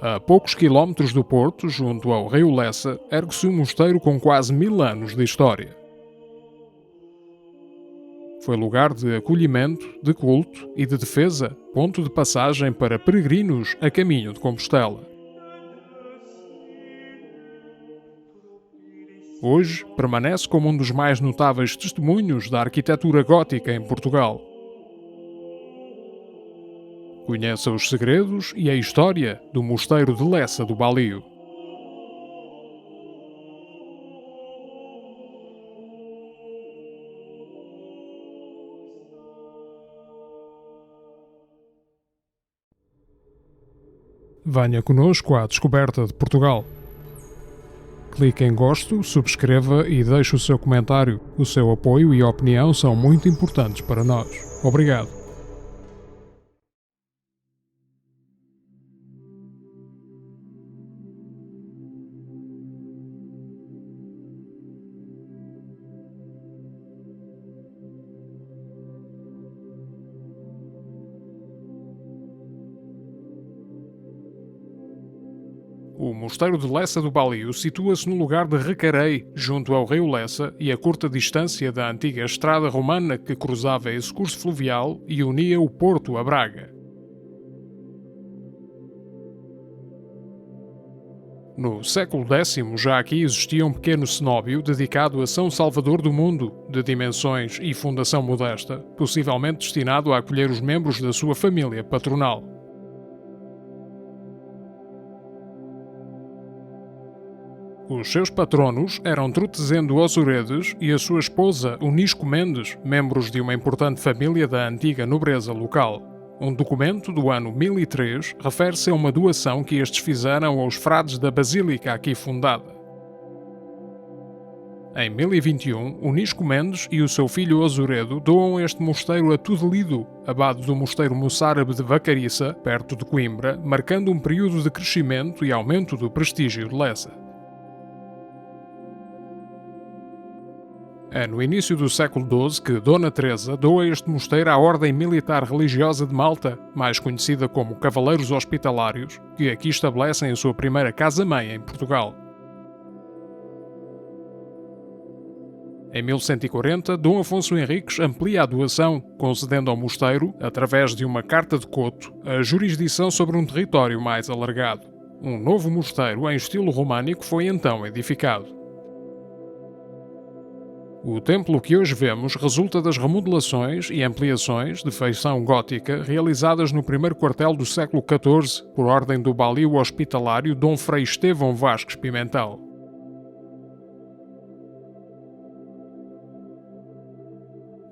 A poucos quilómetros do porto, junto ao rio Lessa, ergue-se um mosteiro com quase 1000 anos de história. Foi lugar de acolhimento, de culto e de defesa, ponto de passagem para peregrinos a caminho de Compostela. Hoje, permanece como um dos mais notáveis testemunhos da arquitetura gótica em Portugal. Conheça os segredos e a história do Mosteiro de Lessa do Balio. Venha conosco à descoberta de Portugal. Clique em gosto, subscreva e deixe o seu comentário. O seu apoio e opinião são muito importantes para nós. Obrigado. O Mosteiro de Lessa do Balio situa-se no lugar de Recarei, junto ao rio Lessa e a curta distância da antiga estrada romana que cruzava esse curso fluvial e unia o Porto a Braga. No século X já aqui existia um pequeno cenóbio dedicado a São Salvador do Mundo, de dimensões e fundação modesta, possivelmente destinado a acolher os membros da sua família patronal. Os seus patronos eram Trutezendo Ossuredes e a sua esposa Unisco Mendes, membros de uma importante família da antiga nobreza local. Um documento do ano 1003 refere-se a uma doação que estes fizeram aos frades da basílica aqui fundada. Em 1021, Unisco Mendes e o seu filho Ossuredo doam este mosteiro a Tudelido, abade do mosteiro moçárabe de Vacarissa, perto de Coimbra, marcando um período de crescimento e aumento do prestígio de Lessa. É no início do século XII que Dona Teresa doa este mosteiro à Ordem Militar Religiosa de Malta, mais conhecida como Cavaleiros Hospitalários, que aqui estabelecem a sua primeira casa-mãe em Portugal. Em 1140, Dom Afonso Henriques amplia a doação, concedendo ao mosteiro, através de uma carta de coto, a jurisdição sobre um território mais alargado. Um novo mosteiro em estilo românico foi então edificado. O templo que hoje vemos resulta das remodelações e ampliações de feição gótica realizadas no primeiro quartel do século XIV por ordem do balio hospitalário Dom Frei Estevão Vasques Pimentel.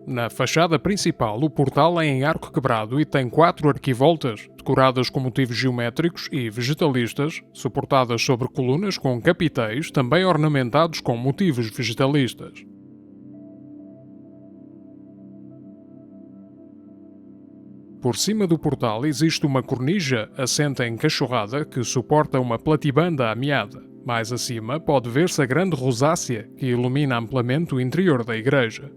Na fachada principal, o portal é em arco quebrado e tem 4 arquivoltas, decoradas com motivos geométricos e vegetalistas, suportadas sobre colunas com capitéis, também ornamentados com motivos vegetalistas. Por cima do portal existe uma cornija assenta em cachorrada que suporta uma platibanda ameada. Mais acima pode ver-se a grande rosácea que ilumina amplamente o interior da igreja.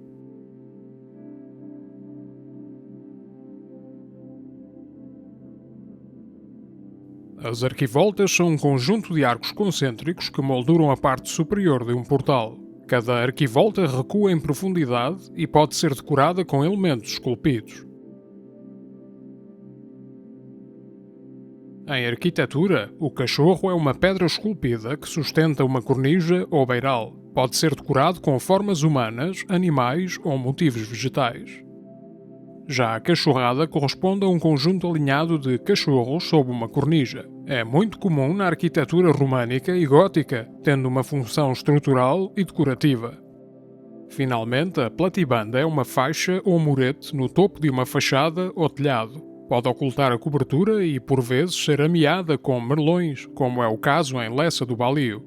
As arquivoltas são um conjunto de arcos concêntricos que molduram a parte superior de um portal. Cada arquivolta recua em profundidade e pode ser decorada com elementos esculpidos. Em arquitetura, o cachorro é uma pedra esculpida que sustenta uma cornija ou beiral. Pode ser decorado com formas humanas, animais ou motivos vegetais. Já a cachorrada corresponde a um conjunto alinhado de cachorros sob uma cornija. É muito comum na arquitetura românica e gótica, tendo uma função estrutural e decorativa. Finalmente, a platibanda é uma faixa ou murete no topo de uma fachada ou telhado. Pode ocultar a cobertura e, por vezes, ser ameada com merlões, como é o caso em Lessa do Balio.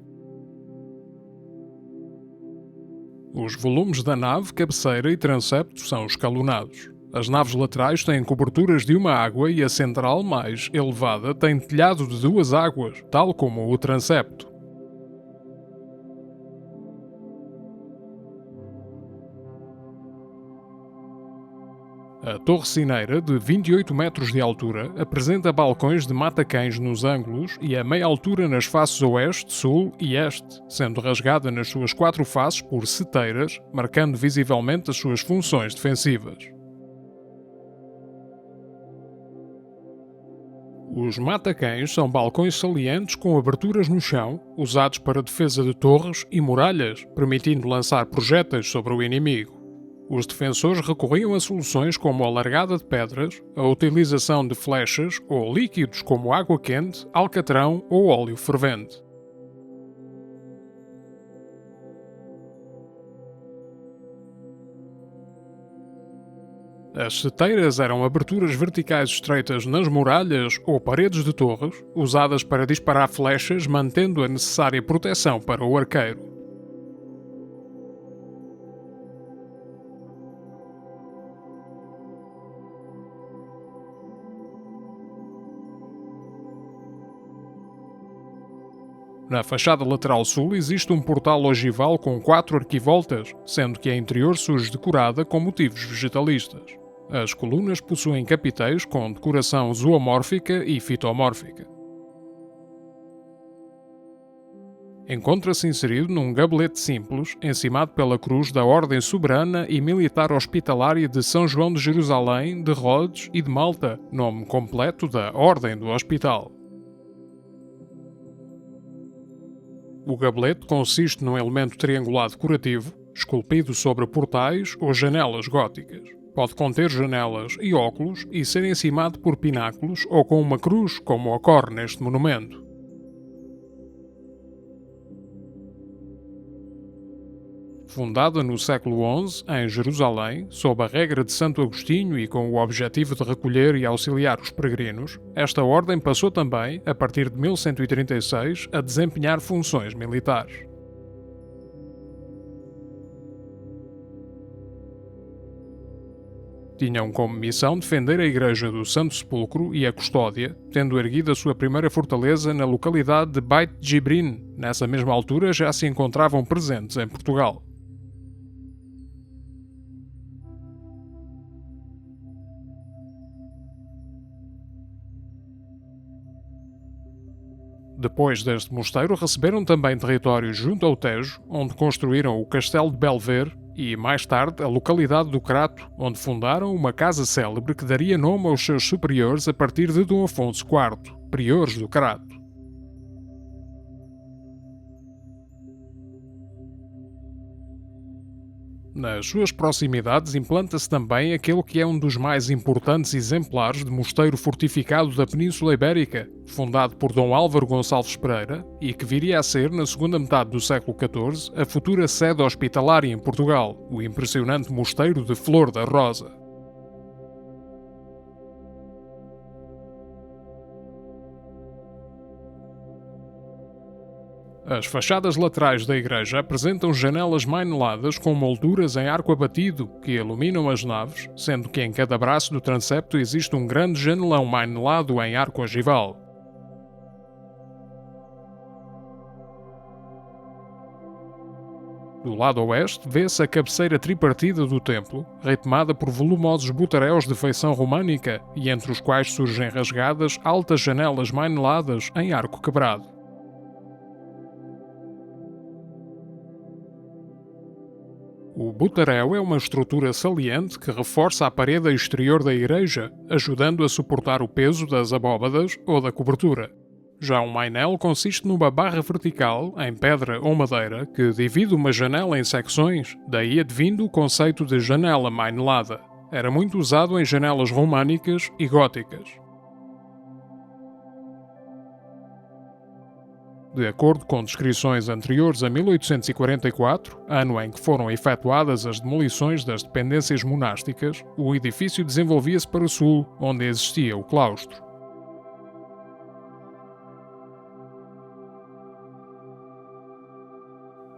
Os volumes da nave, cabeceira e transepto são escalonados. As naves laterais têm coberturas de uma água e a central, mais elevada, tem telhado de 2 águas, tal como o transepto. A Torre Cineira, de 28 metros de altura, apresenta balcões de matacães nos ângulos e a meia altura nas faces oeste, sul e este, sendo rasgada nas suas 4 faces por seteiras, marcando visivelmente as suas funções defensivas. Os matacães são balcões salientes com aberturas no chão, usados para defesa de torres e muralhas, permitindo lançar projéteis sobre o inimigo. Os defensores recorriam a soluções como a largada de pedras, a utilização de flechas ou líquidos como água quente, alcatrão ou óleo fervente. As seteiras eram aberturas verticais estreitas nas muralhas ou paredes de torres, usadas para disparar flechas, mantendo a necessária proteção para o arqueiro. Na fachada lateral sul existe um portal ogival com 4 arquivoltas, sendo que a interior surge decorada com motivos vegetalistas. As colunas possuem capiteis com decoração zoomórfica e fitomórfica. Encontra-se inserido num gabelete simples, encimado pela cruz da Ordem Soberana e Militar Hospitalária de São João de Jerusalém, de Rhodes e de Malta, nome completo da Ordem do Hospital. O gabelete consiste num elemento triangular decorativo, esculpido sobre portais ou janelas góticas. Pode conter janelas e óculos e ser encimado por pináculos ou com uma cruz, como ocorre neste monumento. Fundada no século XI, em Jerusalém, sob a regra de Santo Agostinho e com o objetivo de recolher e auxiliar os peregrinos, esta ordem passou também, a partir de 1136, a desempenhar funções militares. Tinham como missão defender a Igreja do Santo Sepulcro e a custódia, tendo erguido a sua primeira fortaleza na localidade de Beit Jibrin. Nessa mesma altura já se encontravam presentes em Portugal. Depois deste mosteiro receberam também territórios junto ao Tejo, onde construíram o Castelo de Belver e, mais tarde, a localidade do Crato, onde fundaram uma casa célebre que daria nome aos seus superiores a partir de Dom Afonso IV, priores do Crato. Nas suas proximidades implanta-se também aquele que é um dos mais importantes exemplares de mosteiro fortificado da Península Ibérica, fundado por Dom Álvaro Gonçalves Pereira e que viria a ser, na segunda metade do século XIV, a futura sede hospitalária em Portugal, o impressionante Mosteiro de Flor da Rosa. As fachadas laterais da igreja apresentam janelas maineladas com molduras em arco abatido que iluminam as naves, sendo que em cada braço do transepto existe um grande janelão mainelado em arco ogival. Do lado oeste vê-se a cabeceira tripartida do templo, ritmada por volumosos butaréus de feição românica e entre os quais surgem rasgadas altas janelas maineladas em arco quebrado. O butaréu é uma estrutura saliente que reforça a parede exterior da igreja, ajudando a suportar o peso das abóbadas ou da cobertura. Já um mainel consiste numa barra vertical, em pedra ou madeira, que divide uma janela em secções, daí advindo o conceito de janela mainelada. Era muito usado em janelas românicas e góticas. De acordo com descrições anteriores a 1844, ano em que foram efetuadas as demolições das dependências monásticas, o edifício desenvolvia-se para o sul, onde existia o claustro.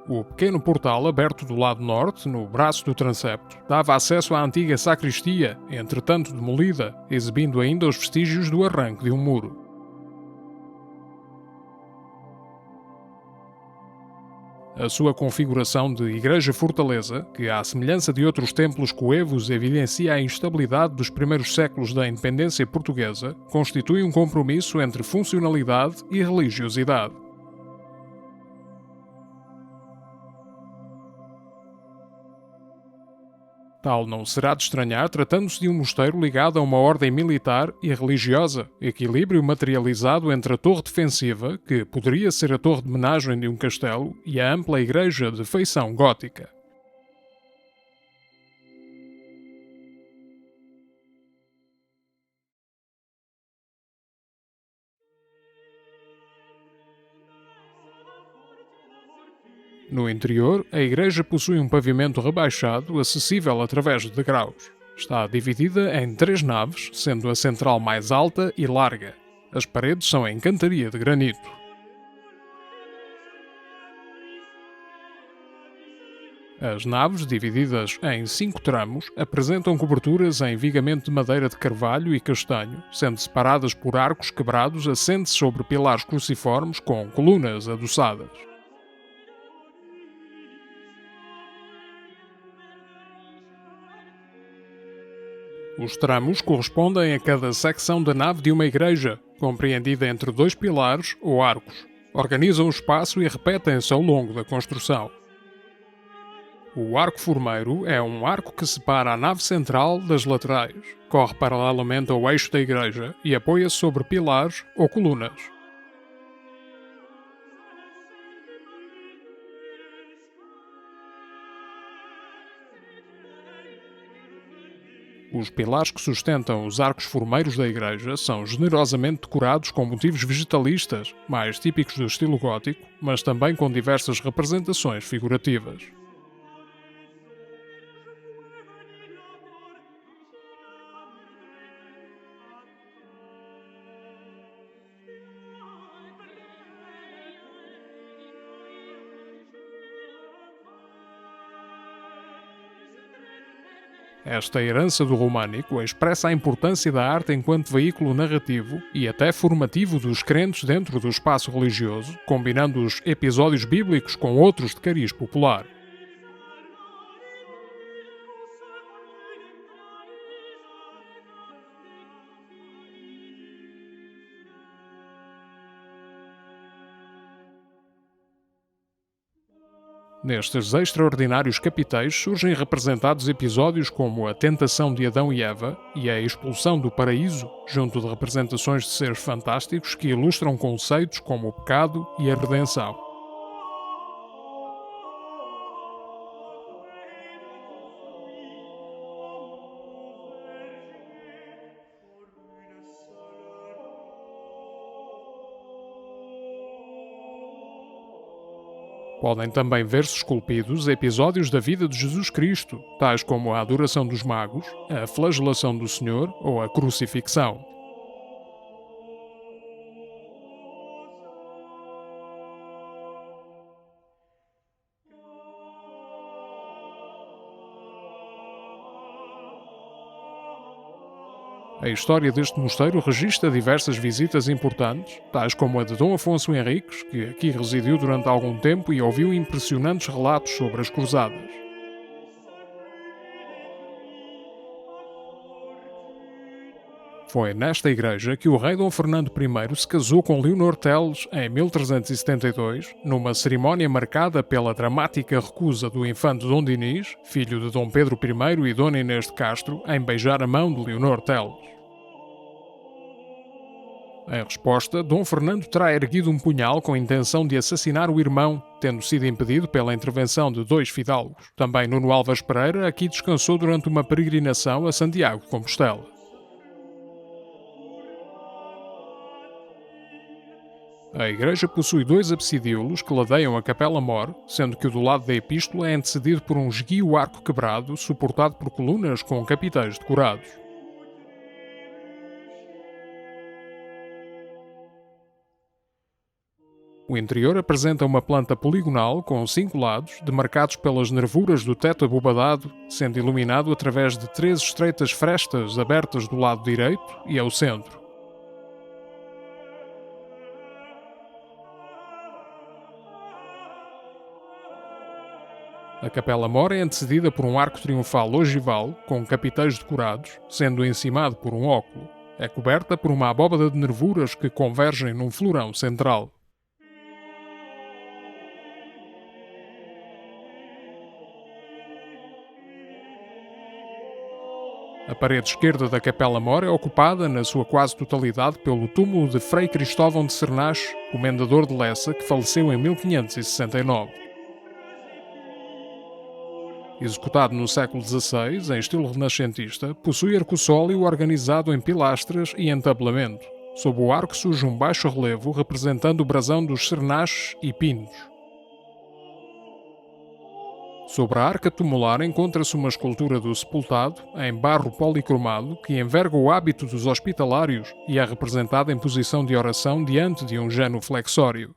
O pequeno portal aberto do lado norte, no braço do transepto, dava acesso à antiga sacristia, entretanto demolida, exibindo ainda os vestígios do arranque de um muro. A sua configuração de igreja-fortaleza, que à semelhança de outros templos coevos evidencia a instabilidade dos primeiros séculos da independência portuguesa, constitui um compromisso entre funcionalidade e religiosidade. Tal não será de estranhar tratando-se de um mosteiro ligado a uma ordem militar e religiosa, equilíbrio materializado entre a torre defensiva, que poderia ser a torre de homenagem de um castelo, e a ampla igreja de feição gótica. No interior, a igreja possui um pavimento rebaixado, acessível através de degraus. Está dividida em 3 naves, sendo a central mais alta e larga. As paredes são em cantaria de granito. As naves, divididas em 5 tramos, apresentam coberturas em vigamento de madeira de carvalho e castanho, sendo separadas por arcos quebrados assentes sobre pilares cruciformes com colunas adoçadas. Os tramos correspondem a cada secção da nave de uma igreja, compreendida entre 2 pilares ou arcos. Organizam o espaço e repetem-se ao longo da construção. O arco formeiro é um arco que separa a nave central das laterais, corre paralelamente ao eixo da igreja e apoia-se sobre pilares ou colunas. Os pilares que sustentam os arcos formeiros da igreja são generosamente decorados com motivos vegetalistas, mais típicos do estilo gótico, mas também com diversas representações figurativas. Esta herança do românico expressa a importância da arte enquanto veículo narrativo e até formativo dos crentes dentro do espaço religioso, combinando os episódios bíblicos com outros de cariz popular. Nestes extraordinários capitéis surgem representados episódios como a tentação de Adão e Eva e a expulsão do paraíso, junto de representações de seres fantásticos que ilustram conceitos como o pecado e a redenção. Podem também ver-se esculpidos episódios da vida de Jesus Cristo, tais como a adoração dos magos, a flagelação do Senhor ou a crucifixão. A história deste mosteiro registra diversas visitas importantes, tais como a de Dom Afonso Henriques, que aqui residiu durante algum tempo e ouviu impressionantes relatos sobre as cruzadas. Foi nesta igreja que o rei Dom Fernando I se casou com Leonor Teles em 1372, numa cerimónia marcada pela dramática recusa do infante Dom Dinis, filho de Dom Pedro I e Dona Inês de Castro, em beijar a mão de Leonor Teles. Em resposta, Dom Fernando terá erguido um punhal com a intenção de assassinar o irmão, tendo sido impedido pela intervenção de 2 fidalgos. Também Nuno Alves Pereira aqui descansou durante uma peregrinação a Santiago de Compostela. A igreja possui 2 absidíolos que ladeiam a capela-mor, sendo que o do lado da epístola é antecedido por um esguio arco quebrado suportado por colunas com capitéis decorados. O interior apresenta uma planta poligonal com 5 lados, demarcados pelas nervuras do teto abobadado, sendo iluminado através de 3 estreitas frestas abertas do lado direito e ao centro. A Capela Mor é antecedida por um arco triunfal ogival, com capiteis decorados, sendo encimado por um óculo. É coberta por uma abóbada de nervuras que convergem num florão central. A parede esquerda da Capela Mor é ocupada, na sua quase totalidade, pelo túmulo de Frei Cristóvão de Cernache, comendador de Lessa, que faleceu em 1569. Executado no século XVI, em estilo renascentista, possui arcossóleo organizado em pilastras e entablamento. Sob o arco surge um baixo relevo representando o brasão dos Cernaches e Pinos. Sobre a arca tumular encontra-se uma escultura do sepultado, em barro policromado, que enverga o hábito dos hospitalários e é representada em posição de oração diante de um genuflexório.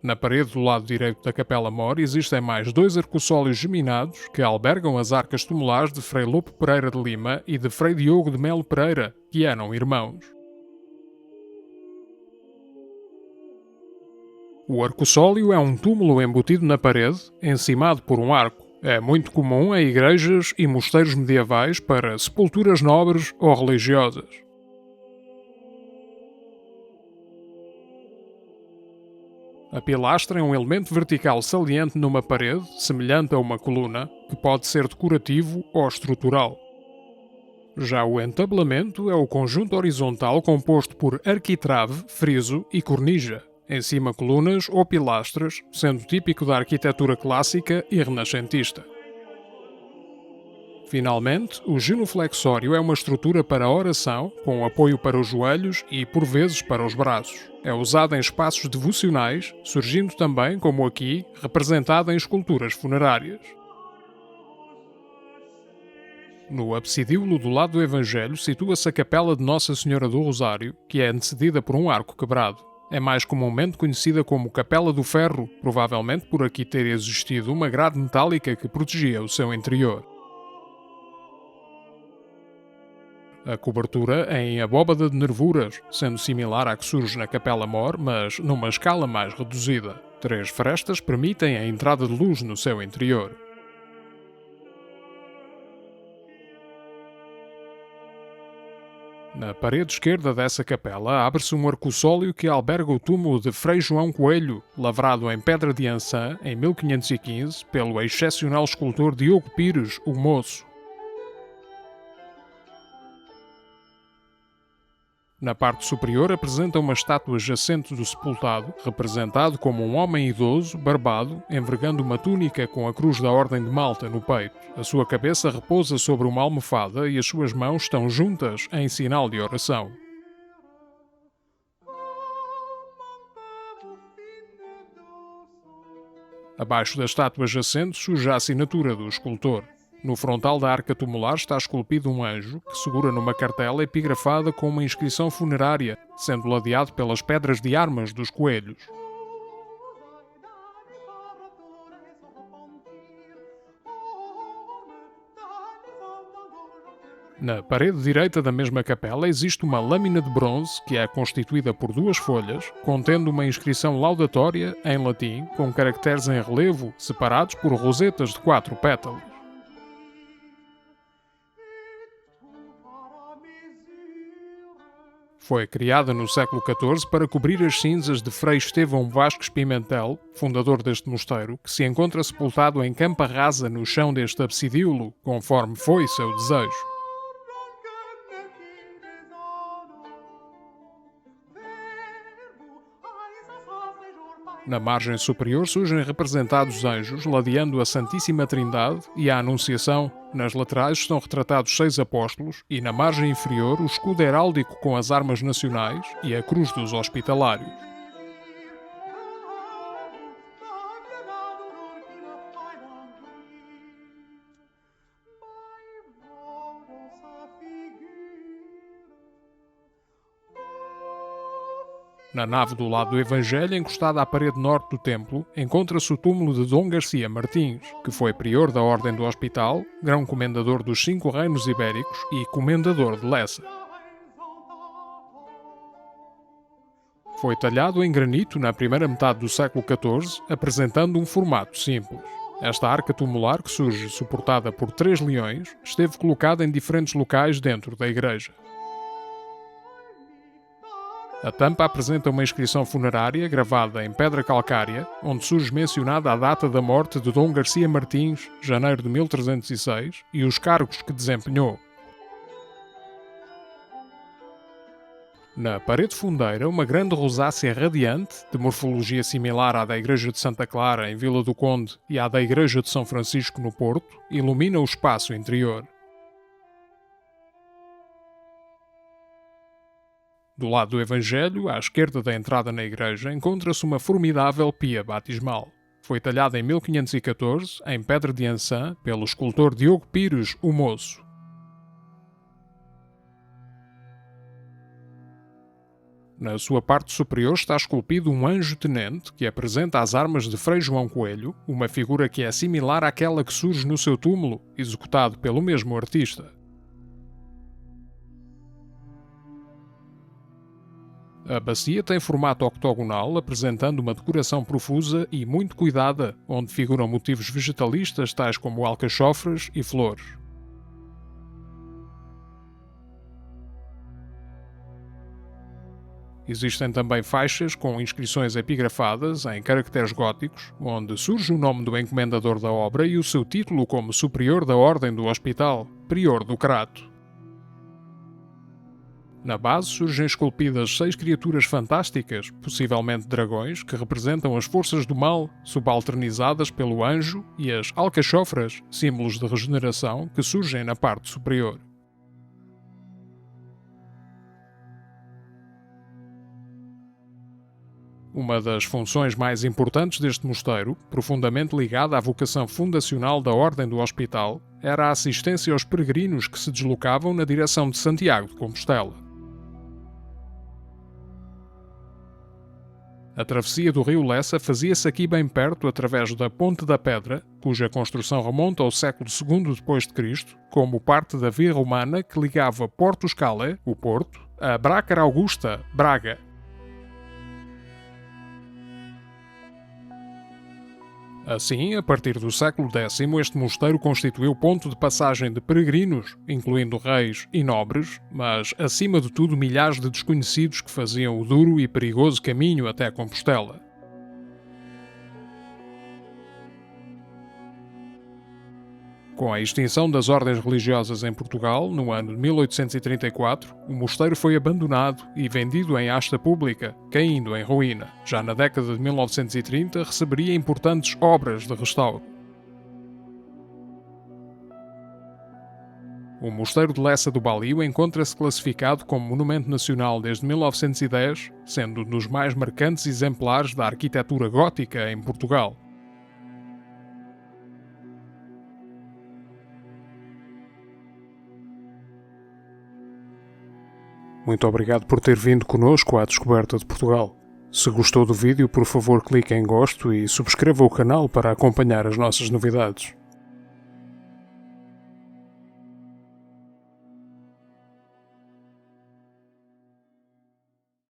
Na parede do lado direito da Capela Mor existem mais 2 arcossóleos geminados que albergam as arcas tumulares de Frei Lopo Pereira de Lima e de Frei Diogo de Melo Pereira, que eram irmãos. O arcossóleo é um túmulo embutido na parede, encimado por um arco. É muito comum em igrejas e mosteiros medievais para sepulturas nobres ou religiosas. A pilastra é um elemento vertical saliente numa parede, semelhante a uma coluna, que pode ser decorativo ou estrutural. Já o entablamento é o conjunto horizontal composto por arquitrave, friso e cornija. Em cima colunas ou pilastras, sendo típico da arquitetura clássica e renascentista. Finalmente, o genuflexório é uma estrutura para a oração, com apoio para os joelhos e, por vezes, para os braços. É usado em espaços devocionais, surgindo também, como aqui, representado em esculturas funerárias. No absidíolo do lado do Evangelho situa-se a Capela de Nossa Senhora do Rosário, que é antecedida por um arco quebrado. É mais comumente conhecida como Capela do Ferro, provavelmente por aqui ter existido uma grade metálica que protegia o seu interior. A cobertura é em abóbada de nervuras, sendo similar à que surge na Capela Mor, mas numa escala mais reduzida. 3 frestas permitem a entrada de luz no seu interior. Na parede esquerda dessa capela abre-se um arcossóleo que alberga o túmulo de Frei João Coelho, lavrado em pedra de Ançã em 1515 pelo excepcional escultor Diogo Pires, o Moço. Na parte superior apresenta uma estátua jacente do sepultado, representado como um homem idoso, barbado, envergando uma túnica com a cruz da Ordem de Malta no peito. A sua cabeça repousa sobre uma almofada e as suas mãos estão juntas em sinal de oração. Abaixo da estátua jacente surge a assinatura do escultor. No frontal da arca tumular está esculpido um anjo que segura numa cartela epigrafada com uma inscrição funerária, sendo ladeado pelas pedras de armas dos coelhos. Na parede direita da mesma capela existe uma lâmina de bronze que é constituída por 2 folhas, contendo uma inscrição laudatória em latim com caracteres em relevo separados por rosetas de 4 pétalos. Foi criada no século XIV para cobrir as cinzas de Frei Estevão Vasques Pimentel, fundador deste mosteiro, que se encontra sepultado em campa rasa no chão deste absidíolo, conforme foi seu desejo. Na margem superior surgem representados anjos ladeando a Santíssima Trindade e a Anunciação. Nas laterais estão retratados 6 apóstolos e na margem inferior o escudo heráldico com as armas nacionais e a cruz dos hospitalários. Na nave do lado do Evangelho, encostada à parede norte do templo, encontra-se o túmulo de Dom Garcia Martins, que foi prior da Ordem do Hospital, grão-comendador dos 5 reinos ibéricos e comendador de Lessa. Foi talhado em granito na primeira metade do século XIV, apresentando um formato simples. Esta arca tumular, que surge suportada por 3 leões, esteve colocada em diferentes locais dentro da igreja. A tampa apresenta uma inscrição funerária gravada em pedra calcária, onde surge mencionada a data da morte de Dom Garcia Martins, janeiro de 1306, e os cargos que desempenhou. Na parede fundeira, uma grande rosácea radiante, de morfologia similar à da Igreja de Santa Clara, em Vila do Conde, e à da Igreja de São Francisco, no Porto, ilumina o espaço interior. Do lado do Evangelho, à esquerda da entrada na igreja, encontra-se uma formidável pia batismal. Foi talhada em 1514, em pedra de Ançã, pelo escultor Diogo Pires, o Moço. Na sua parte superior está esculpido um anjo-tenente que apresenta as armas de Frei João Coelho, uma figura que é similar àquela que surge no seu túmulo, executado pelo mesmo artista. A bacia tem formato octogonal, apresentando uma decoração profusa e muito cuidada, onde figuram motivos vegetalistas tais como alcachofras e flores. Existem também faixas com inscrições epigrafadas em caracteres góticos, onde surge o nome do encomendador da obra e o seu título como Superior da Ordem do Hospital, Prior do Crato. Na base surgem esculpidas 6 criaturas fantásticas, possivelmente dragões, que representam as forças do mal, subalternizadas pelo anjo, e as alcachofras, símbolos de regeneração, que surgem na parte superior. Uma das funções mais importantes deste mosteiro, profundamente ligada à vocação fundacional da Ordem do Hospital, era a assistência aos peregrinos que se deslocavam na direção de Santiago de Compostela. A travessia do rio Lessa fazia-se aqui bem perto através da Ponte da Pedra, cuja construção remonta ao século II d.C., como parte da via romana que ligava Porto Scale, o Porto, a Brácara Augusta, Braga. Assim, a partir do século X, este mosteiro constituiu ponto de passagem de peregrinos, incluindo reis e nobres, mas, acima de tudo, milhares de desconhecidos que faziam o duro e perigoso caminho até Compostela. Com a extinção das ordens religiosas em Portugal, no ano de 1834, o mosteiro foi abandonado e vendido em asta pública, caindo em ruína. Já na década de 1930, receberia importantes obras de restauro. O Mosteiro de Lessa do Balio encontra-se classificado como Monumento Nacional desde 1910, sendo um dos mais marcantes exemplares da arquitetura gótica em Portugal. Muito obrigado por ter vindo connosco à descoberta de Portugal. Se gostou do vídeo, por favor clique em gosto e subscreva o canal para acompanhar as nossas novidades.